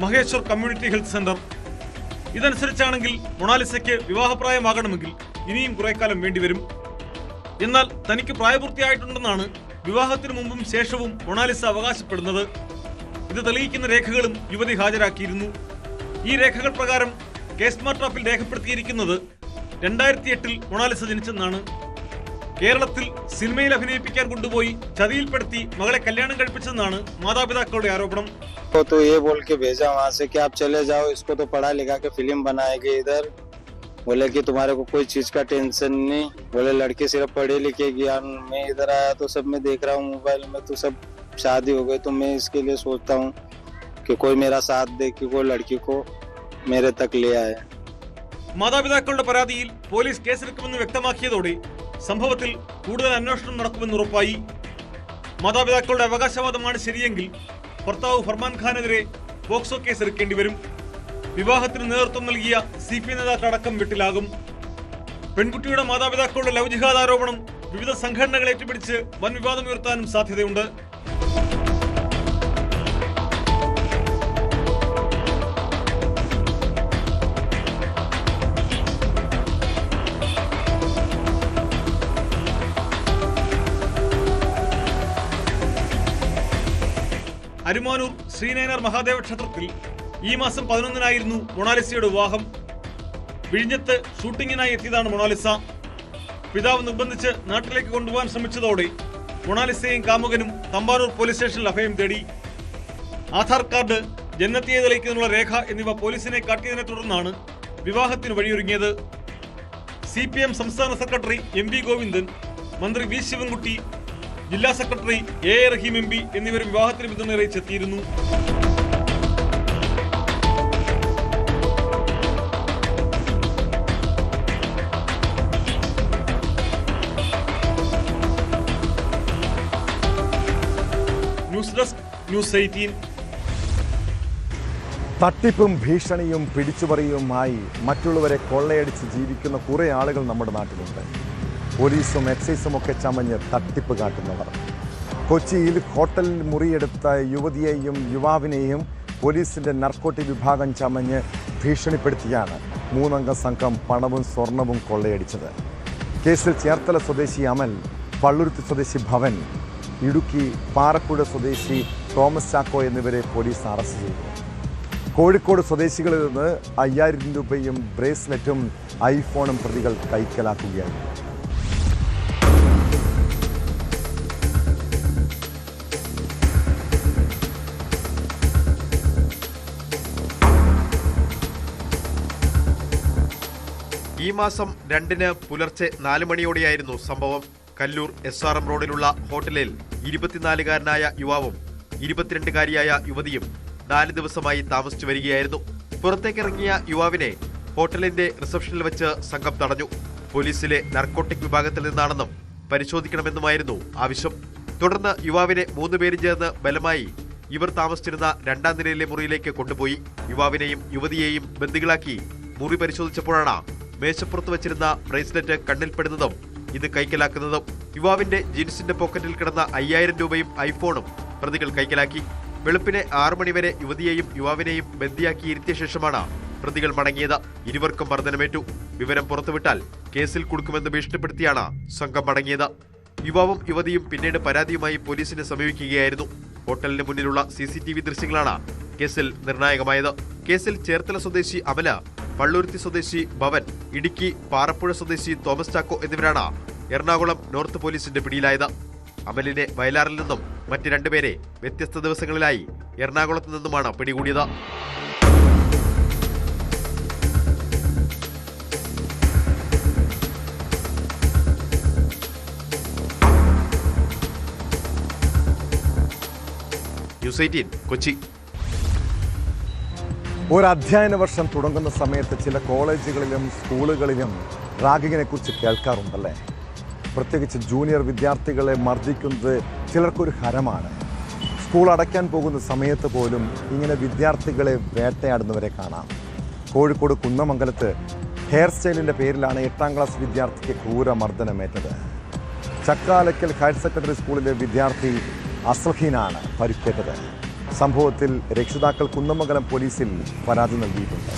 മഹേശ്വർ കമ്മ്യൂണിറ്റി ഹെൽത്ത് സെന്റർ. ഇതനുസരിച്ചാണെങ്കിൽ മൊണാലിസയ്ക്ക് വിവാഹപ്രായമാകണമെങ്കിൽ ഇനിയും കുറെ കാലം വേണ്ടിവരും. എന്നാൽ തനിക്ക് പ്രായപൂർത്തിയായിട്ടുണ്ടെന്നാണ് വിവാഹത്തിനു മുമ്പും ശേഷവും മൊണാലിസ അവകാശപ്പെടുന്നത്. ഇത് തെളിയിക്കുന്ന രേഖകളും യുവതി ഹാജരാക്കിയിരുന്നു. ഈ രേഖകൾ പ്രകാരം കേസ് മാർട്ടാപ്പിൽ രേഖപ്പെടുത്തിയിരിക്കുന്നത് 2008-ൽ മൊണാലിസ ജനിച്ചെന്നാണ്. കേരളത്തിൽ സിനിമയിൽ അഭിനയിപ്പിക്കാൻ കൊണ്ടുപോയി ചതിയിൽപ്പെടുത്തി മകളെ കല്യാണം കഴിപ്പിച്ചെന്നാണ് മാതാപിതാക്കളുടെ ആരോപണം. तो ये बोल के भेजा वहाँ से कि आप चले जाओ, इसको तो पढ़ा लिखा के फिल्म बनाएंगे इधर. बोले कि तुम्हारे को कोई चीज का टेंशन नहीं. बोले लड़के सिर्फ पढ़े लिखे ज्ञान. मैं इधर आया तो सब मैं देख रहा हूँ मोबाइल में तो सब शादी हो गई. तो मैं इसके लिए सोचता हूँ कि कोई मेरा साथ दे, कि कोई लड़की को मेरे तक ले आए. മാതാപിതാക്കളുടെ പരാതിയിൽ പോലീസ് കേസെടുക്കുമെന്ന് വ്യക്തമാക്കിയതോടെ സംഭവത്തിൽ കൂടുതൽ അന്വേഷണം നടക്കുമെന്ന് ഉറപ്പായി. മാതാപിതാക്കളുടെ അവകാശവാദമാണ് ശരിയെങ്കിൽ ഭർത്താവ് ഫർമാൻ ഖാനെതിരെ പോക്സോ കേസെടുക്കേണ്ടി വരും. വിവാഹത്തിന് നേതൃത്വം നൽകിയ CPI നേതാക്കളടക്കം വെട്ടിലാകും. പെൺകുട്ടിയുടെ മാതാപിതാക്കളുടെ ലവ് ജിഹാദ് ആരോപണം വിവിധ സംഘടനകൾ ഏറ്റുപിടിച്ച് വൻ വിവാദമുയർത്താനും സാധ്യതയുണ്ട്. അരുമാനൂർ ശ്രീനയനാർ മഹാദേവ ക്ഷേത്രത്തിൽ ഈ മാസം 11-നായിരുന്നു മൊണാലിസയുടെ വിവാഹം. വിഴിഞ്ഞത്ത് ഷൂട്ടിങ്ങിനായി എത്തിയതാണ് മൊണാലിസ. പിതാവ് നിർബന്ധിച്ച് നാട്ടിലേക്ക് കൊണ്ടുപോകാൻ ശ്രമിച്ചതോടെ മൊണാലിസയും കാമുകനും തമ്പാനൂർ പോലീസ് സ്റ്റേഷനിൽ അഭയം തേടി. ആധാർ കാർഡ്, ജനനത്തീയതി തെളിയിക്കുന്നതിനുള്ള രേഖ എന്നിവ പോലീസിനെ കാട്ടിയതിനെ തുടർന്നാണ് വിവാഹത്തിന് വഴിയൊരുങ്ങിയത്. CPM സംസ്ഥാന സെക്രട്ടറി MV ഗോവിന്ദൻ, മന്ത്രി V ശിവൻകുട്ടി, ജില്ലാ സെക്രട്ടറി A റഹീം MP എന്നിവരും വിവാഹത്തിന് പിന്തുണ അറിയിച്ചെത്തിയിരുന്നു. News desk news 18. തട്ടിപ്പും ഭീഷണിയും പിടിച്ചുപറിയുമായി മറ്റുള്ളവരെ കൊള്ളയടിച്ച് ജീവിക്കുന്ന കുറേ ആളുകൾ നമ്മുടെ നാട്ടിലുണ്ട്. പോലീസും എക്സൈസും ഒക്കെ ചമഞ്ഞ് തട്ടിപ്പ് കാട്ടുന്നവർ. കൊച്ചിയിൽ ഹോട്ടലിൽ മുറിയെടുത്ത യുവതിയെയും യുവാവിനെയും പോലീസിൻ്റെ നർക്കോട്ടിക് വിഭാഗം ചമഞ്ഞ് ഭീഷണിപ്പെടുത്തിയാണ് 3-അംഗ സംഘം പണവും സ്വർണവും കൊള്ളയടിച്ചത്. കേസിൽ ചേർത്തല സ്വദേശി അമൽ, പള്ളുരുത്തി സ്വദേശി ഭവൻ, ഇടുക്കി പാറപ്പുഴ സ്വദേശി തോമസ് ചാക്കോ എന്നിവരെ പോലീസ് അറസ്റ്റ് ചെയ്തു. കോഴിക്കോട് സ്വദേശികളിൽ നിന്ന് 5000 രൂപയും ബ്രേസ്ലെറ്റും ഐഫോണും പ്രതികൾ കൈക്കലാക്കുകയായിരുന്നു. ഈ മാസം 2-ന് പുലർച്ചെ 4 മണിയോടെയായിരുന്നു സംഭവം. കല്ലൂർ SRM റോഡിലുള്ള ഹോട്ടലിൽ 24-കാരനായ യുവാവും 22-കാരിയായ യുവതിയും 4 ദിവസമായി താമസിച്ചു വരികയായിരുന്നു. പുറത്തേക്കിറങ്ങിയ യുവാവിനെ ഹോട്ടലിന്റെ റിസപ്ഷനിൽ വെച്ച് സംഘം തടഞ്ഞു. പോലീസിലെ നർക്കോട്ടിക് വിഭാഗത്തിൽ നിന്നാണെന്നും പരിശോധിക്കണമെന്നുമായിരുന്നു ആവശ്യം. തുടർന്ന് യുവാവിനെ 3 പേരും ചേർന്ന് ബലമായി ഇവർ താമസിച്ചിരുന്ന 2-ാം നിലയിലെ മുറിയിലേക്ക് കൊണ്ടുപോയി. യുവാവിനെയും യുവതിയെയും ബന്ദികളാക്കി മുറി പരിശോധിച്ചപ്പോഴാണ് മേശപ്പുറത്ത് വെച്ചിരുന്ന ബ്രേസ്ലെറ്റ് കണ്ണിൽപ്പെടുന്നതും ഇത് കൈക്കലാക്കുന്നതും. യുവാവിന്റെ ജീൻസിന്റെ പോക്കറ്റിൽ കിടന്ന 5000 രൂപയും ഐഫോണും പ്രതികൾ കൈക്കലാക്കി. വെളുപ്പിനെ 6 മണിവരെ യുവതിയെയും യുവാവിനെയും ബന്ദിയാക്കി ഇരുത്തിയ ശേഷമാണ് പ്രതികൾ മടങ്ങിയത്. ഇരുവർക്കും മർദ്ദനമേറ്റു. വിവരം പുറത്തുവിട്ടാൽ കേസിൽ കുടുക്കുമെന്ന് ഭീഷണിപ്പെടുത്തിയാണ് സംഘം മടങ്ങിയത്. യുവാവും യുവതിയും പിന്നീട് പരാതിയുമായി പോലീസിനെ സമീപിക്കുകയായിരുന്നു. ഹോട്ടലിന് മുന്നിലുള്ള CCTV ദൃശ്യങ്ങളാണ് കേസിൽ നിർണായകമായത്. കേസിൽ ചേർത്തല സ്വദേശി അമല, പള്ളുരുത്തി സ്വദേശി ഭവൻ, ഇടുക്കി പാറപ്പുഴ സ്വദേശി തോമസ് ചാക്കോ എന്നിവരാണ് എറണാകുളം നോർത്ത് പോലീസിന്റെ പിടിയിലായത്. അമലിനെ വയലാറിൽ നിന്നും മറ്റ് 2 പേരെ വ്യത്യസ്ത ദിവസങ്ങളിലായി എറണാകുളത്ത് നിന്നുമാണ് പിടികൂടിയത്. ന്യൂസ് 18 കൊച്ചി. ഒരു അധ്യയന വർഷം തുടങ്ങുന്ന സമയത്ത് ചില കോളേജുകളിലും സ്കൂളുകളിലും റാഗിങ്ങിനെ കുറിച്ച് കേൾക്കാറുണ്ടല്ലേ? പ്രത്യേകിച്ച് ജൂനിയർ വിദ്യാർത്ഥികളെ മർദ്ദിക്കുന്നത് ചിലർക്കൊരു ഹരമാണ്. സ്കൂൾ അടയ്ക്കാൻ പോകുന്ന സമയത്ത് പോലും ഇങ്ങനെ വിദ്യാർത്ഥികളെ വേട്ടയാടുന്നവരെ കാണാം. കോഴിക്കോട് കുന്നമംഗലത്ത് ഹെയർ സ്റ്റൈലിൻ്റെ പേരിലാണ് 8ാം ക്ലാസ് വിദ്യാർത്ഥിക്ക് ക്രൂരമർദ്ദനമേറ്റത്. ചക്കാലക്കൽ ഹയർ സെക്കൻഡറി സ്കൂളിലെ വിദ്യാർത്ഥി അസ്ലഹീനാണ് പരിക്കേറ്റത്. സംഭവത്തിൽ രക്ഷിതാക്കൾ കുന്നമംഗലം പോലീസിൽ പരാതി നൽകിയിട്ടുണ്ട്.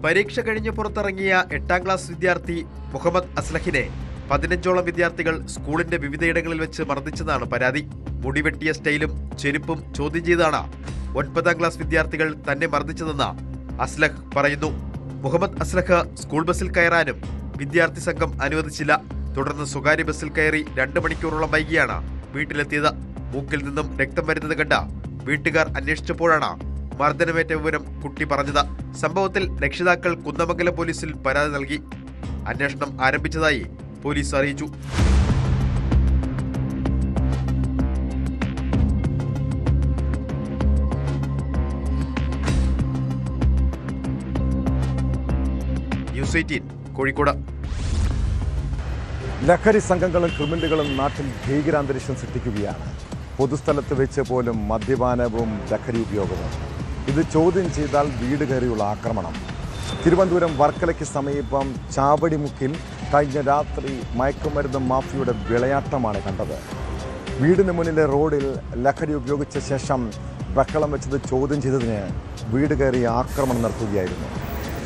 പരീക്ഷ കഴിഞ്ഞ് പുറത്തിറങ്ങിയ 8ാം ക്ലാസ് വിദ്യാർത്ഥി മുഹമ്മദ് അസ്ലഹിനെ 15ഓളം വിദ്യാർത്ഥികൾ സ്കൂളിന്റെ വിവിധയിടങ്ങളിൽ വെച്ച് മർദ്ദിച്ചതാണ് പരാതി. മുടിവെട്ടിയ സ്റ്റൈലും ചെരുപ്പും ചോദ്യം ചെയ്താണ് 9ാം ക്ലാസ് വിദ്യാർത്ഥികൾ തന്നെ മർദ്ദിച്ചതെന്ന് അസ്ലഹ് പറയുന്നു. മുഹമ്മദ് അസ്ലഹ് സ്കൂൾ ബസ്സിൽ കയറാനും വിദ്യാർത്ഥി സംഘം അനുവദിച്ചില്ല. തുടർന്ന് സ്വകാര്യ ബസ്സിൽ കയറി 2 മണിക്കൂറോളം വൈകിയാണ് വീട്ടിലെത്തിയത്. മൂക്കിൽ നിന്നും രക്തം വരുന്നത് കണ്ട വീട്ടുകാർ അന്വേഷിച്ചപ്പോഴാണ് മർദ്ദനമേറ്റ വിവരം കുട്ടി പറഞ്ഞത്. സംഭവത്തിൽ രക്ഷിതാക്കൾ കുന്നമംഗലം പോലീസിൽ പരാതി നൽകി. അന്വേഷണം ആരംഭിച്ചതായി പോലീസ് അറിയിച്ചു. ന്യൂസ് 18 കോഴിക്കോട്. ലഹരി സംഘങ്ങളും ക്രിമിനലുകളും നാട്ടിൽ ഭീകരാന്തരീക്ഷം സൃഷ്ടിക്കുകയാണ്. പൊതുസ്ഥലത്ത് വെച്ച് പോലും മദ്യപാനവും ലഹരി ഉപയോഗവും. ഇത് ചോദ്യം ചെയ്താൽ വീട് കയറിയുള്ള ആക്രമണം. തിരുവനന്തപുരം വർക്കലയ്ക്ക് സമീപം ചാവടിമുക്കിൽ കഴിഞ്ഞ രാത്രി മയക്കുമരുന്ന് മാഫിയുടെ വിളയാട്ടമാണ് കണ്ടത്. വീടിന് മുന്നിലെ റോഡിൽ ലഹരി ഉപയോഗിച്ച ശേഷം ബഹളം വെച്ചത് ചോദ്യം ചെയ്തതിന് വീട് കയറി ആക്രമണം നടത്തുകയായിരുന്നു.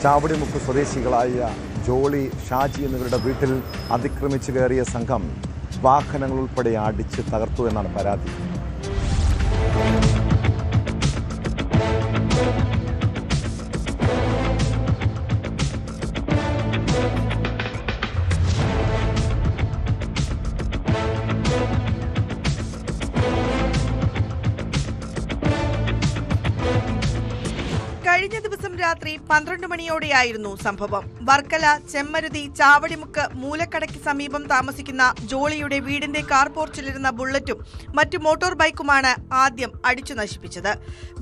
ചാവടിമുക്ക് സ്വദേശികളായ ജോളി, ഷാജി എന്നിവരുടെ വീട്ടിൽ അതിക്രമിച്ചു കയറിയ സംഘം വാഹനങ്ങൾ ഉൾപ്പെടെ അടിച്ച് തകർത്തു എന്നാണ് പരാതി. കഴിഞ്ഞ ദിവസം രാത്രി 12 മണിയോടെയായിരുന്നു സംഭവം. വർക്കല ചെമ്മരുതി ചാവടിമുക്ക് മൂലക്കടയ്ക്ക് സമീപം താമസിക്കുന്ന ജോളിയുടെ വീടിന്റെ കാർ പോർച്ചിലിരുന്ന ബുള്ളറ്റും മറ്റു മോട്ടോർ ബൈക്കുമാണ് ആദ്യം അടിച്ചു നശിപ്പിച്ചത്.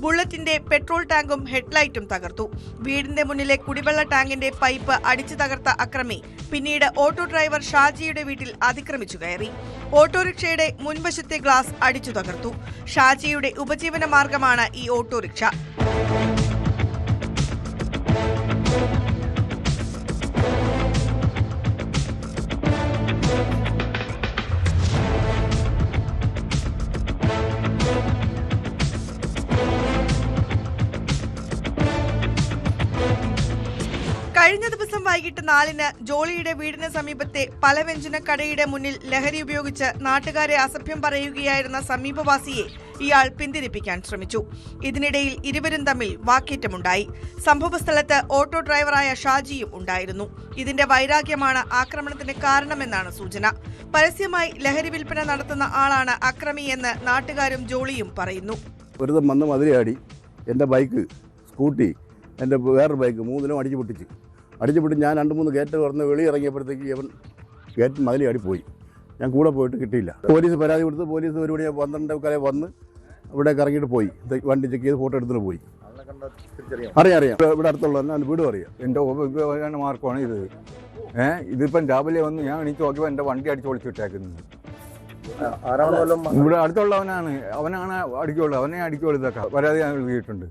ബുള്ളറ്റിന്റെ പെട്രോൾ ടാങ്കും ഹെഡ്ലൈറ്റും തകർത്തു. വീടിന്റെ മുന്നിലെ കുടിവെള്ള ടാങ്കിന്റെ പൈപ്പ് അടിച്ചു തകർത്ത അക്രമി പിന്നീട് ഓട്ടോ ഡ്രൈവർ ഷാജിയുടെ വീട്ടിൽ അതിക്രമിച്ചു കയറി. ഓട്ടോറിക്ഷയുടെ മുൻവശത്തെ ഗ്ലാസ് അടിച്ചു തകർത്തു. ഷാജിയുടെ ഉപജീവന മാർഗമാണ് ഈ ഓട്ടോറിക്ഷ. കഴിഞ്ഞ ദിവസം വൈകിട്ട് 4-ന് ജോളിയുടെ വീടിന് സമീപത്തെ പലവ്യഞ്ജന കടയുടെ മുന്നിൽ ലഹരി ഉപയോഗിച്ച് നാട്ടുകാരെ അസഭ്യം പറയുകയായിരുന്ന സമീപവാസിയെ ഇയാൾ പിന്തിരിപ്പിക്കാൻ ശ്രമിച്ചു. ഇതിനിടയിൽ ഇരുവരും തമ്മിൽ വാക്കേറ്റമുണ്ടായി. സംഭവസ്ഥലത്ത് ഓട്ടോ ഡ്രൈവറായ ഷാജിയും ഉണ്ടായിരുന്നു. ഇതിന്റെ വൈരാഗ്യമാണ് ആക്രമണത്തിന് കാരണമെന്നാണ് സൂചന. പരസ്യമായി ലഹരി വിൽപ്പന നടത്തുന്ന ആളാണ് അക്രമിയെന്ന് നാട്ടുകാരും ജോളിയും പറയുന്നു. വെറുതെ വന്ന് മതിലയാടി എൻ്റെ ബൈക്ക്, സ്കൂട്ടി, എൻ്റെ വേറൊരു ബൈക്ക് 3നും അടിച്ചു പൊട്ടിച്ച് ഞാൻ 2-3 ഗേറ്റ് തുറന്ന് വെളിയിറങ്ങിയപ്പോഴത്തേക്ക് ഇവൻ ഗേറ്റ് മതിലയാടി പോയി. ഞാൻ കൂടെ പോയിട്ട് കിട്ടിയില്ല. പോലീസ് പരാതി കൊടുത്ത് പോലീസ് 1 മണി 12 വന്ന് ഇവിടെ ഇറങ്ങിയിട്ട് പോയി. വണ്ടി ചെക്ക് ചെയ്ത് ഫോട്ടോ എടുത്തിട്ട് പോയി. അറിയാം ഇവിടെ അടുത്തുള്ള വീടും അറിയാം. എൻ്റെ മാർക്കമാണ് ഇത്. ഇതിപ്പം രാവിലെ വന്ന് ഞാൻ എണീറ്റ് നോക്കിയപ്പോൾ എൻ്റെ വണ്ടി അടിച്ച് പൊളിച്ചിട്ടേക്കുന്നത്. ഇവിടെ അടുത്തുള്ളവനാണ് അടിക്കുള്ളൂ. അവനെ അടിക്കുള്ളൂ. ഇതൊക്കെ പരാതി ഞാൻ എഴുതിയിട്ടുണ്ട്.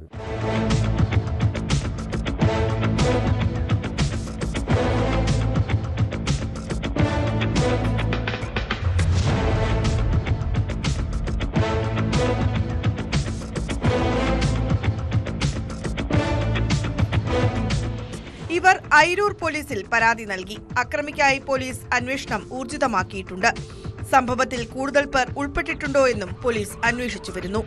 ഇവർ അയിരൂർ പോലീസിൽ പരാതി നൽകി. അക്രമിക്കായി പോലീസ് അന്വേഷണം ഊർജിതമാക്കിയിട്ടുണ്ട്. സംഭവത്തിൽ കൂടുതൽ പേർ ഉൾപ്പെട്ടിട്ടുണ്ടോ എന്നും പോലീസ് അന്വേഷിച്ചു വരുന്നു.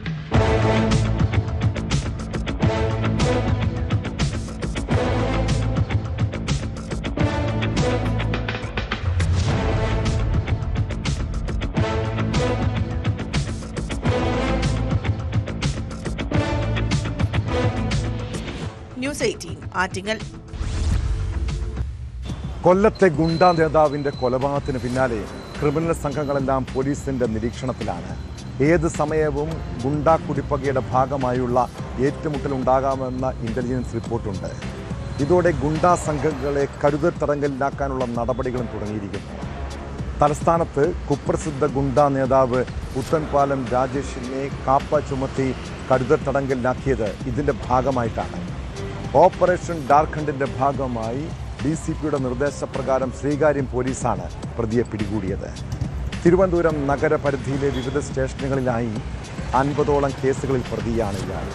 ന്യൂസ് 18 ആറ്റിങ്ങൽ. കൊല്ലത്തെ ഗുണ്ടാ നേതാവിന്റെ കൊലപാതകത്തിന് പിന്നാലെ ക്രിമിനൽ സംഘങ്ങളെല്ലാം പോലീസിന്റെ നിരീക്ഷണത്തിലാണ്. ഏത് സമയവും ഗുണ്ടാ കുടിപ്പകയുടെ ഭാഗമായുള്ള ഏറ്റുമുട്ടലുണ്ടാകാമെന്ന ഇന്റലിജൻസ് റിപ്പോർട്ടുണ്ട്. ഇതോടെ ഗുണ്ടാ സംഘങ്ങളെ കരുതൽ തടങ്കലിലാക്കാനുള്ള നടപടികളും തുടങ്ങിയിരിക്കുന്നു. തലസ്ഥാനത്ത് കുപ്രസിദ്ധ ഗുണ്ടാ നേതാവ് പുത്തൻപാലം രാജേഷിനെ കാപ്പ ചുമത്തി കരുതൽ തടങ്കലിലാക്കിയത് ഇതിന്റെ ഭാഗമായിട്ടാണ്. ഓപ്പറേഷൻ ഡാർഖണ്ഡിന്റെ ഭാഗമായി DCPയുടെ നിർദ്ദേശപ്രകാരം ശ്രീകാര്യം പോലീസാണ് പ്രതിയെ പിടികൂടിയത്. തിരുവനന്തപുരം നഗരപരിധിയിലെ വിവിധ സ്റ്റേഷനുകളിലായി 50ഓളം കേസുകളിൽ പ്രതിയാണ് ഇയാൾ.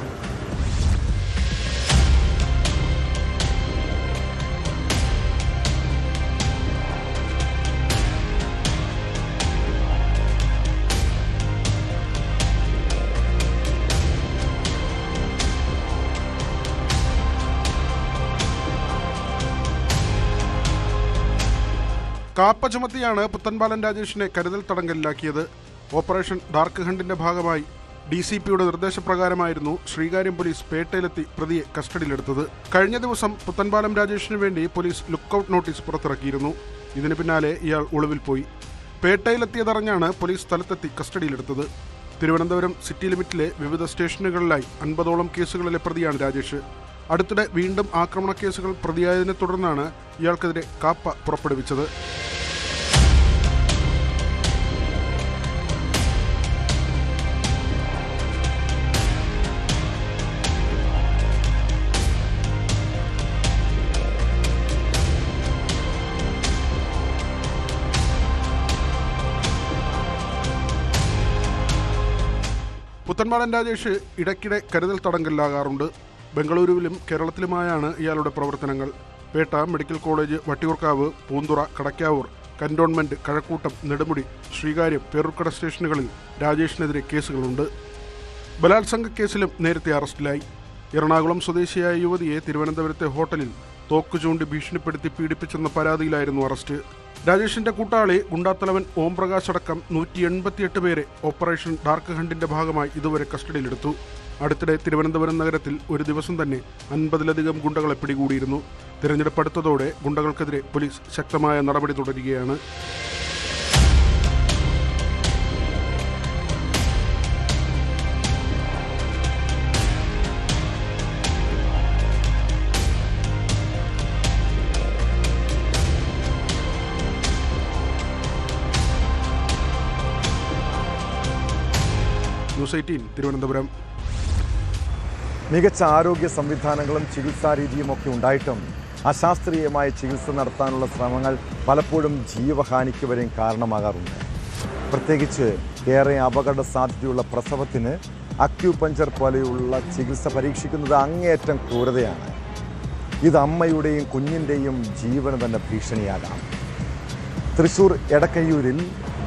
കാപ്പ ചുമത്തിയാണ് പുത്തൻപാലം രാജേഷിനെ കരുതൽ തടങ്കലിലാക്കിയത്. ഓപ്പറേഷൻ ഡാർക്ക് ഹണ്ടിന്റെ ഭാഗമായി DCPയുടെ നിർദ്ദേശപ്രകാരമായിരുന്നു ശ്രീകാര്യം പോലീസ് പേട്ടയിലെത്തി പ്രതിയെ കസ്റ്റഡിയിലെടുത്തത്. കഴിഞ്ഞ ദിവസം പുത്തൻപാലം രാജേഷിന് വേണ്ടി പോലീസ് ലുക്കൌട്ട് നോട്ടീസ് പുറത്തിറക്കിയിരുന്നു. ഇതിന് പിന്നാലെ ഇയാൾ ഒളിവിൽ പോയി. പേട്ടയിലെത്തിയതറിഞ്ഞാണ് പോലീസ് സ്ഥലത്തെത്തി കസ്റ്റഡിയിലെടുത്തത്. തിരുവനന്തപുരം സിറ്റി ലിമിറ്റിലെ വിവിധ സ്റ്റേഷനുകളിലായി 50ഓളം കേസുകളിലെ പ്രതിയാണ് രാജേഷ്. അടുത്തിടെ വീണ്ടും ആക്രമണ കേസുകൾ പ്രതിയായതിനെ തുടർന്നാണ് ഇയാൾക്കെതിരെ കാപ്പ പുറപ്പെടുവിച്ചത്. പുത്തൻപാലം രാജേഷ് ഇടയ്ക്കിടെ കരുതൽ തടങ്കലിലാകാറുണ്ട്. ബംഗളൂരുവിലും കേരളത്തിലുമായാണ് ഇയാളുടെ പ്രവർത്തനങ്ങൾ. Pettah, medical college, Vattiyoorkavu, Poonthura, Kadakkavoor, cantonment, Kazhakkoottam, Nedumudi, Sreekaryam, Peroorkada സ്റ്റേഷനുകളിൽ രാജേഷിനെതിരെ കേസുകളുണ്ട്. ബലാത്സംഗ കേസിലും നേരത്തെ അറസ്റ്റിലായി. എറണാകുളം സ്വദേശിയായ യുവതിയെ തിരുവനന്തപുരത്തെ ഹോട്ടലിൽ തോക്ക് ചൂണ്ടി ഭീഷണിപ്പെടുത്തി പീഡിപ്പിച്ചെന്ന പരാതിയിലായിരുന്നു അറസ്റ്റ്. രാജേഷിന്റെ കൂട്ടാളി ഗുണ്ടാത്തലവൻ ഓംപ്രകാശ് അടക്കം 188 പേരെ ഓപ്പറേഷൻ ഡാർക്ക് ഹണ്ടിന്റെ ഭാഗമായി ഇതുവരെ കസ്റ്റഡിയിലെടുത്തു. അടുത്തിടെ തിരുവനന്തപുരം നഗരത്തിൽ ഒരു ദിവസം തന്നെ 50ലധികം ഗുണ്ടകളെ പിടികൂടിയിരുന്നു. തിരഞ്ഞെടുപ്പ് അടുത്തതോടെ ഗുണ്ടകൾക്കെതിരെ പോലീസ് ശക്തമായ നടപടി തുടരുകയാണ്. ന്യൂസ് 18 തിരുവനന്തപുരം. മികച്ച ആരോഗ്യ സംവിധാനങ്ങളും ചികിത്സാ രീതിയും ഒക്കെ ഉണ്ടായിട്ടും അശാസ്ത്രീയമായ ചികിത്സ നടത്താനുള്ള ശ്രമങ്ങൾ പലപ്പോഴും ജീവഹാനിക്ക് വരെയും കാരണമാകാറുണ്ട്. പ്രത്യേകിച്ച് ഏറെ അപകട സാധ്യതയുള്ള പ്രസവത്തിന് അക്യൂപഞ്ചർ പോലെയുള്ള ചികിത്സ പരീക്ഷിക്കുന്നത് അങ്ങേയറ്റം ക്രൂരതയാണ്. ഇത് അമ്മയുടെയും കുഞ്ഞിൻ്റെയും ജീവന് തന്നെ ഭീഷണിയാകാം. തൃശൂർ എടക്കയ്യൂരിൽ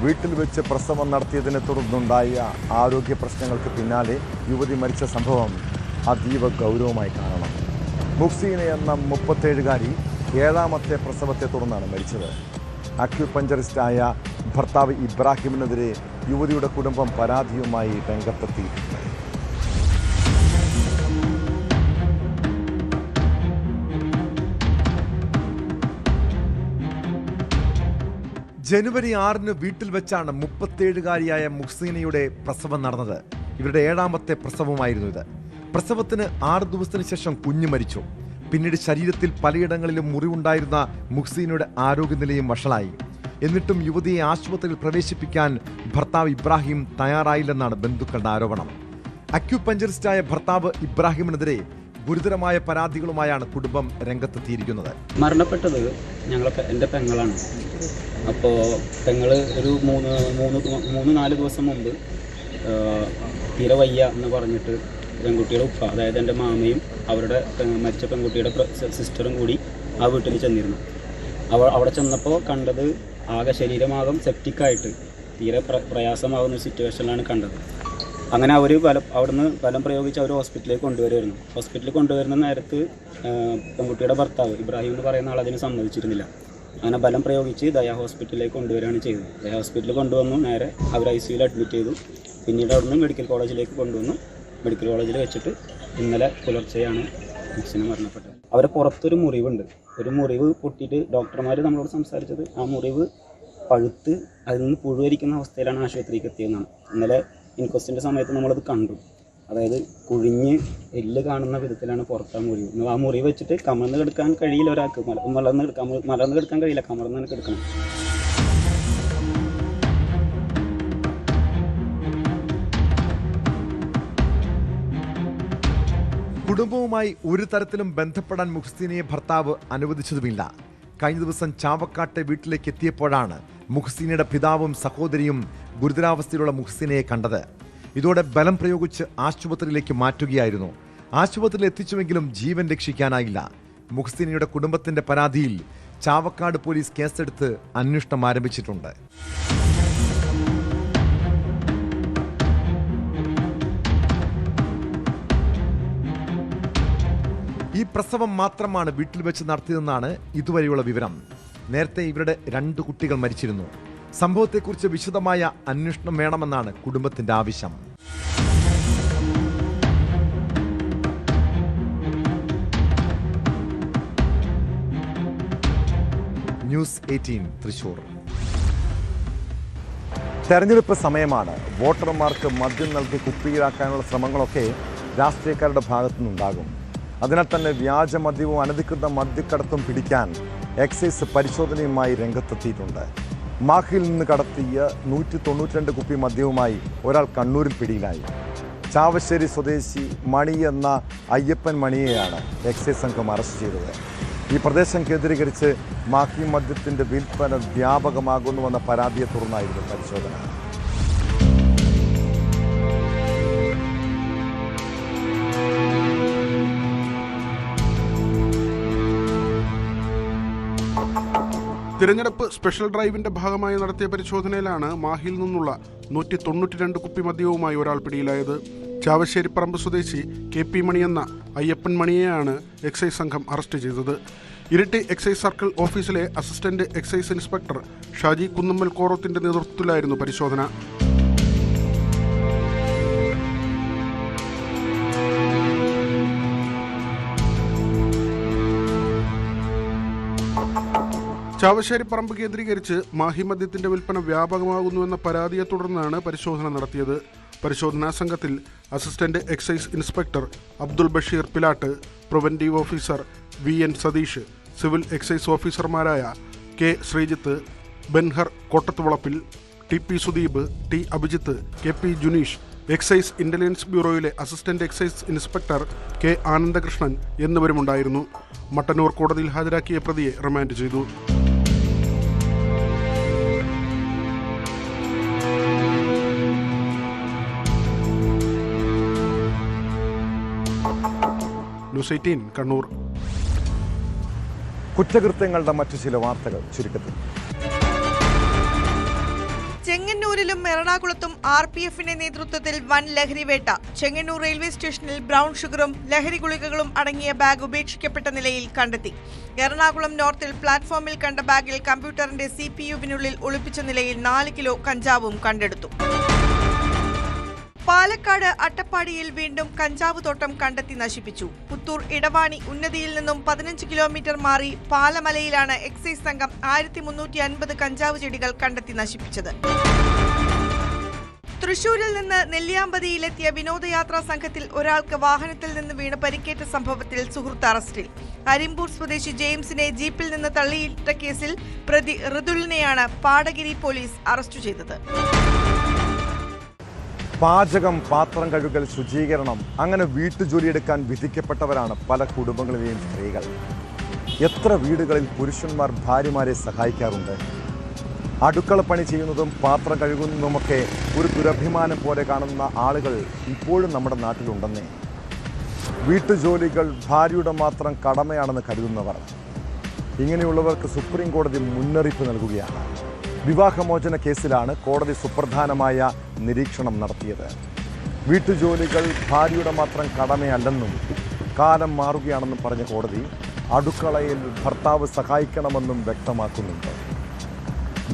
വീട്ടിൽ വെച്ച് പ്രസവം നടത്തിയതിനെ തുടർന്നുണ്ടായ ആരോഗ്യ പ്രശ്നങ്ങൾക്ക് പിന്നാലെ യുവതി മരിച്ച സംഭവം അതീവ ഗൗരവമായി കാണണം. മുക്സീന എന്ന 37കാരി 7ാമത്തെ പ്രസവത്തെ തുടർന്നാണ് മരിച്ചത്. അക്യൂപഞ്ചറിസ്റ്റായ ഭർത്താവ് ഇബ്രാഹിമിനെതിരെ യുവതിയുടെ കുടുംബം പരാതിയുമായി രംഗത്തെത്തിയിട്ടുണ്ട്. ജനുവരി 6 വീട്ടിൽ വെച്ചാണ് 37കാരിയായ മുഹ്സീനയുടെ പ്രസവം നടന്നത്. ഇവരുടെ 7ാമത്തെ പ്രസവമായിരുന്നു ഇത്. പ്രസവത്തിന് 6 ദിവസത്തിന് ശേഷം കുഞ്ഞ് മരിച്ചു. പിന്നീട് ശരീരത്തിൽ പലയിടങ്ങളിലും മുറിവുണ്ടായിരുന്ന മുഹ്സീനയുടെ ആരോഗ്യനിലയും വഷളായി. എന്നിട്ടും യുവതിയെ ആശുപത്രിയിൽ പ്രവേശിപ്പിക്കാൻ ഭർത്താവ് ഇബ്രാഹിം തയ്യാറായില്ലെന്നാണ് ബന്ധുക്കളുടെ ആരോപണം. അക്യൂപഞ്ചറിസ്റ്റായ ഭർത്താവ് ഇബ്രാഹിമിനെതിരെ ഗുരുതരമായ പരാതികളുമായാണ് കുടുംബം രംഗത്തെത്തിയിരിക്കുന്നത്. മരണപ്പെട്ടത് എൻ്റെ പെങ്ങളാണ്. അപ്പോൾ പെങ്ങൾ ഒരു 3-4 ദിവസം മുമ്പ് തീരെ വയ്യ എന്ന് പറഞ്ഞിട്ട് പെൺകുട്ടിയുടെ ഉപ്പ, അതായത് എൻ്റെ മാമയും അവരുടെ മരിച്ച പെൺകുട്ടിയുടെ സിസ്റ്ററും കൂടി ആ വീട്ടിൽ ചെന്നിരുന്നു. അവിടെ ചെന്നപ്പോൾ കണ്ടത് ആകെ ശരീരമാകം സെപ്റ്റിക്കായിട്ട് തീരെ പ്രയാസമാകുന്ന സിറ്റുവേഷനിലാണ് കണ്ടത്. അങ്ങനെ അവർ അവിടുന്ന് ബലം പ്രയോഗിച്ച് അവർ ഹോസ്പിറ്റലിലേക്ക് കൊണ്ടുവരുമായിരുന്നു. ഹോസ്പിറ്റലിൽ കൊണ്ടുവരുന്ന നേരത്ത് പെൺകുട്ടിയുടെ ഭർത്താവ് ഇബ്രാഹിം എന്ന് പറയുന്ന ആൾ അതിന് സമ്മതിച്ചിരുന്നില്ല. അങ്ങനെ ബലം പ്രയോഗിച്ച് ദയാ ഹോസ്പിറ്റലിലേക്ക് കൊണ്ടുവരികയാണ് ചെയ്തത്. ദയാ ഹോസ്പിറ്റലിൽ കൊണ്ടുവന്നു, നേരെ അവർ ICUയിൽ അഡ്മിറ്റ് ചെയ്തു. പിന്നീട് അവിടുന്ന് മെഡിക്കൽ കോളേജിലേക്ക് കൊണ്ടുവന്നു. മെഡിക്കൽ കോളേജിൽ വെച്ചിട്ട് ഇന്നലെ പുലർച്ചെയാണ് മുഹ്സിന മരണപ്പെട്ടത്. അവരെ പുറത്തൊരു മുറിവുണ്ട്. ഒരു മുറിവ് പൊട്ടിയിട്ട് ഡോക്ടർമാർ നമ്മളോട് സംസാരിച്ചത് ആ മുറിവ് പഴുത്ത് അതിൽ നിന്ന് പുഴുവരിക്കുന്ന അവസ്ഥയിലാണ് ആശുപത്രിക്ക് എത്തിയതെന്നാണ്. ഇന്നലെ ഇൻക്വസ്റ്റിൻ്റെ സമയത്ത് നമ്മളത് കണ്ടു. അതായത് കുഴിഞ്ഞ് എല്ല് കാണുന്ന വിധത്തിലാണ് പുറത്താ മുറിവ്. ആ മുറിവ് വെച്ചിട്ട് കമർന്ന് കിടക്കാൻ കഴിയില്ല ഒരാൾക്ക്. മലർന്ന് കിടക്കാൻ കഴിയില്ല, കമർന്ന് കിടക്കണം. കുടുംബവുമായി ഒരു തരത്തിലും ബന്ധപ്പെടാൻ മുഹ്സിനയെ ഭർത്താവ് അനുവദിച്ചതുമില്ല. കഴിഞ്ഞ ദിവസം ചാവക്കാട്ടെ വീട്ടിലേക്ക് എത്തിയപ്പോഴാണ് മുഹ്സിനയുടെ പിതാവും സഹോദരിയും ഗുരുതരാവസ്ഥയിലുള്ള മുഹ്സിനയെ കണ്ടത്. ഇതോടെ ബലം പ്രയോഗിച്ച് ആശുപത്രിയിലേക്ക് മാറ്റുകയായിരുന്നു. ആശുപത്രിയിൽ എത്തിച്ചുവെങ്കിലും ജീവൻ രക്ഷിക്കാനായില്ല. മുഹ്സിനയുടെ കുടുംബത്തിന്റെ പരാതിയിൽ ചാവക്കാട് പോലീസ് കേസെടുത്ത് അന്വേഷണം ആരംഭിച്ചിട്ടുണ്ട്. ഈ പ്രസവം മാത്രമാണ് വീട്ടിൽ വെച്ച് നടത്തിയതെന്നാണ് ഇതുവരെയുള്ള വിവരം. നേരത്തെ ഇവരുടെ 2 കുട്ടികൾ മരിച്ചിരുന്നു. സംഭവത്തെക്കുറിച്ച് വിശദമായ അന്വേഷണം വേണമെന്നാണ് കുടുംബത്തിന്റെ ആവശ്യം. ന്യൂസ് 18 തൃശൂർ. തെരഞ്ഞെടുപ്പ് സമയമാണ്. വോട്ടർമാർക്ക് മദ്യം നൽകി കുപ്പിയിലാക്കാനുള്ള ശ്രമങ്ങളൊക്കെ രാഷ്ട്രീയക്കാരുടെ ഭാഗത്തുനിന്നുണ്ടാകും. അതിനാൽ തന്നെ വ്യാജ മദ്യവും അനധികൃത മദ്യക്കടത്തും പിടിക്കാൻ എക്സൈസ് പരിശോധനയുമായി രംഗത്തെത്തിയിട്ടുണ്ട്. മാഹിയിൽ നിന്ന് കടത്തിയ 192 കുപ്പി മദ്യവുമായി ഒരാൾ കണ്ണൂരിൽ പിടിയിലായി. ചാവശ്ശേരി സ്വദേശി മണി എന്ന അയ്യപ്പൻ മണിയെയാണ് എക്സൈസ് സംഘം അറസ്റ്റ് ചെയ്തത്. ഈ പ്രദേശം കേന്ദ്രീകരിച്ച് മാഹി മദ്യത്തിൻ്റെ വിൽപ്പന വ്യാപകമാകുന്നുവെന്ന പരാതിയെ തുടർന്നായിരുന്നു പരിശോധന. തിരഞ്ഞെടുപ്പ് സ്പെഷ്യൽ ഡ്രൈവിന്റെ ഭാഗമായി നടത്തിയ പരിശോധനയിലാണ് മാഹിയിൽ നിന്നുള്ള 192 കുപ്പി മദ്യവുമായി ഒരാൾ പിടിയിലായത്. ചാവശ്ശേരിപ്പറമ്പ് സ്വദേശി KP മണി എന്ന അയ്യപ്പൻ മണിയെയാണ് എക്സൈസ് സംഘം അറസ്റ്റ് ചെയ്തത്. ഇരിട്ടി എക്സൈസ് സർക്കിൾ ഓഫീസിലെ assistant excise inspector Shaji Kunnammal കോറത്തിന്റെ നേതൃത്വത്തിലായിരുന്നു പരിശോധന. ചാവശ്ശേരിപ്പറമ്പ് കേന്ദ്രീകരിച്ച് മാഹി മദ്യത്തിന്റെ വിൽപ്പന വ്യാപകമാകുന്നുവെന്ന പരാതിയെ തുടർന്നാണ് പരിശോധന നടത്തിയത്. പരിശോധനാ സംഘത്തിൽ assistant excise inspector Abdul Basheer Pilatt, preventive officer VN Satheesh, civil excise ഓഫീസർമാരായ K Sreejith, Benhur Kottathuvalappil, TP Sudeep, T Abhijith, KP Juneesh, excise intelligence ബ്യൂറോയിലെ assistant excise inspector K Anandakrishnan എന്നിവരുമുണ്ടായിരുന്നു. മട്ടന്നൂർ കോടതിയിൽ ഹാജരാക്കിയ പ്രതിയെ റിമാൻഡ് ചെയ്തു. ന്യൂസ് 18 കണ്ണൂർ. കുറ്റകൃത്യങ്ങളുടെ മറ്റു ചില വാർത്തകൾ ചുരുക്കത്തിൽ. ചെങ്ങന്നൂരിലും എറണാകുളത്തും RPFന്റെ നേതൃത്വത്തിൽ വൻ ലഹരിവേട്ട. ചെങ്ങന്നൂർ റെയിൽവേ സ്റ്റേഷനിൽ ബ്രൗൺ ഷുഗറും ലഹരി ഗുളികകളും അടങ്ങിയ ബാഗ് ഉപേക്ഷിക്കപ്പെട്ട നിലയിൽ കണ്ടെത്തി. എറണാകുളം നോർത്തിൽ പ്ലാറ്റ്ഫോമിൽ കണ്ട ബാഗിൽ കമ്പ്യൂട്ടറിന്റെ CPU-വിനുള്ളിൽ ഒളിപ്പിച്ച നിലയിൽ 4 കിലോ കഞ്ചാവും കണ്ടെടുത്തു. പാലക്കാട് അട്ടപ്പാടിയിൽ വീണ്ടും കഞ്ചാവ് തോട്ടം കണ്ടെത്തി നശിപ്പിച്ചു. പുത്തൂർ ഇടവാണി ഉന്നതിയിൽ നിന്നും 15 കിലോമീറ്റർ മാറി പാലമലയിലാണ് എക്സൈസ് സംഘം 1350 കഞ്ചാവ് ചെടികൾ കണ്ടെത്തി നശിപ്പിച്ചത്. തൃശൂരിൽ നിന്ന് നെല്ലിയാമ്പതിയിലെത്തിയ വിനോദയാത്രാ സംഘത്തിൽ ഒരാൾക്ക് വാഹനത്തിൽ നിന്ന് വീണ് പരിക്കേറ്റ സംഭവത്തിൽ സുഹൃത്ത് അറസ്റ്റിൽ. അരിമ്പൂർ സ്വദേശി ജെയിംസിനെ ജീപ്പിൽ നിന്ന് തള്ളിയിട്ട കേസിൽ പ്രതി ഋതുലിനെയാണ് പാടഗിരി പോലീസ് അറസ്റ്റ് ചെയ്തത്. പാചകം, പാത്രം കഴുകൽ, ശുചീകരണം, അങ്ങനെ വീട്ടുജോലിയെടുക്കാൻ വിധിക്കപ്പെട്ടവരാണ് പല കുടുംബങ്ങളിലെയും സ്ത്രീകൾ. എത്ര വീടുകളിൽ പുരുഷന്മാർ ഭാര്യമാരെ സഹായിക്കാറുണ്ട്. അടുക്കളപ്പണി ചെയ്യുന്നതും പാത്രം കഴുകുന്നതുമൊക്കെ ഒരു ദുരഭിമാനം പോലെ കാണുന്ന ആളുകൾ ഇപ്പോഴും നമ്മുടെ നാട്ടിലുണ്ടെന്നേ. വീട്ടുജോലികൾ ഭാര്യയുടെ മാത്രം കടമയാണെന്ന് കരുതുന്നവർ, ഇങ്ങനെയുള്ളവർക്ക് സുപ്രീം കോടതി മുന്നറിയിപ്പ് നൽകുകയാണ്. വിവാഹമോചന കേസിലാണ് കോടതി സുപ്രധാനമായ നിരീക്ഷണം നടത്തിയത്. വീട്ടുജോലികൾ ഭാര്യയുടെ മാത്രം കടമയല്ലെന്നും കാലം മാറുകയാണെന്നും പറഞ്ഞ കോടതി അടുക്കളയിൽ ഭർത്താവ് സഹായിക്കണമെന്നും വ്യക്തമാക്കുന്നുണ്ട്.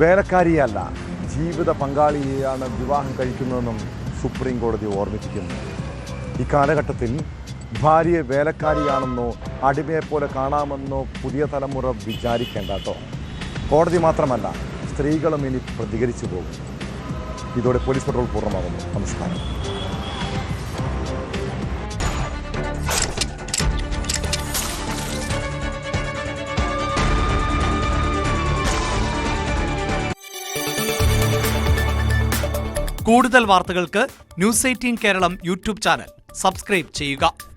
വേലക്കാരിയല്ല, ജീവിത പങ്കാളിയെയാണ് വിവാഹം കഴിക്കുന്നതെന്നും സുപ്രീം കോടതി ഓർമ്മിപ്പിക്കുന്നു. ഇക്കാലഘട്ടത്തിൽ ഭാര്യയെ വേലക്കാരിയാണെന്നോ അടിമയെപ്പോലെ കാണാമെന്നോ പുതിയ തലമുറ വിചാരിക്കേണ്ട കേട്ടോ. കോടതി മാത്രമല്ല, സ്ത്രീകളും ഇനി പ്രതികരിച്ചു പോകും. ഇതോടെ പോലീസ് പട്രോൾ പൂർണ്ണമാകുന്നു. നമസ്കാരം. കൂടുതൽ വാർത്തകൾക്ക് news 18 Keralam YouTube channel subscribe ചെയ്യുക.